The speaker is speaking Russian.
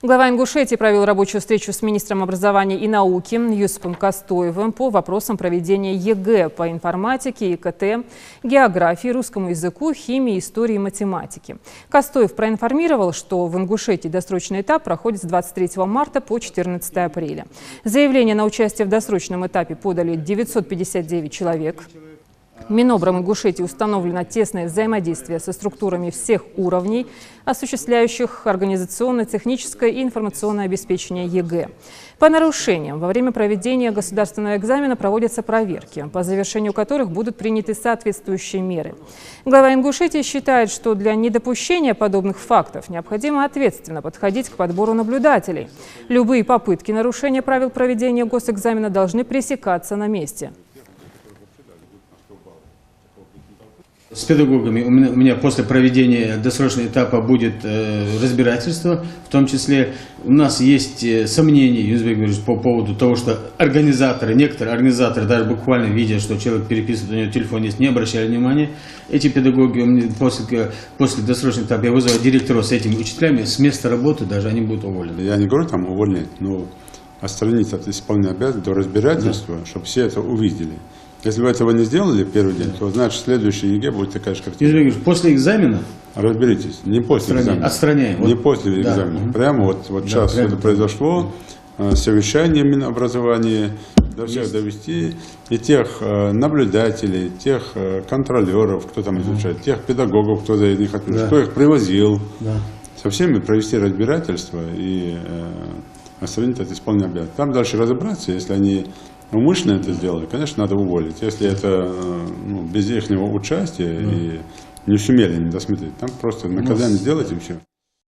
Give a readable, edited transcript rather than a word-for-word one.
Глава Ингушетии провел рабочую встречу с министром образования и науки Юсупом Кастоевым по вопросам проведения ЕГЭ по информатике, ИКТ, географии, русскому языку, химии, истории и математике. Кастоев проинформировал, что в Ингушетии досрочный этап проходит с 23 марта по 14 апреля. Заявление на участие в досрочном этапе подали 959 человек. Минобром Ингушетии установлено тесное взаимодействие со структурами всех уровней, осуществляющих организационное, техническое и информационное обеспечение ЕГЭ. По нарушениям во время проведения государственного экзамена проводятся проверки, по завершению которых будут приняты соответствующие меры. Глава Ингушетии считает, что для недопущения подобных фактов необходимо ответственно подходить к подбору наблюдателей. Любые попытки нарушения правил проведения госэкзамена должны пресекаться на месте. С педагогами у меня после проведения досрочного этапа будет разбирательство, в том числе у нас есть сомнения, Юзбек Георгиевич, по поводу того, что некоторые организаторы, даже буквально видя, что человек переписывает, у него телефон есть, не обращали внимания. Эти педагоги после досрочного этапа я вызываю директоров с этими учителями, с места работы даже они будут уволены. Я не говорю там увольнять, но отстранить от исполнения обязанностей до разбирательства, да, чтобы все это увидели. Если вы этого не сделали в первый день, то значит следующий ЕГЭ будет такая же картина. После экзамена? Разберитесь, не после экзамена. Отстраняем. Не после экзамена. Да. Прямо вот сейчас это произошло, совещание Минобразования, до всех довести, и тех наблюдателей, тех контролеров, кто там изучает, тех педагогов, кто за них отвечает, кто их привозил, со всеми провести разбирательство и отстранить от исполнения обязанностей. Там дальше разобраться, если они умышленно это сделали, конечно, надо уволить. Если это без их участия и не сумели не досмотреть, там просто наказание сделать и все.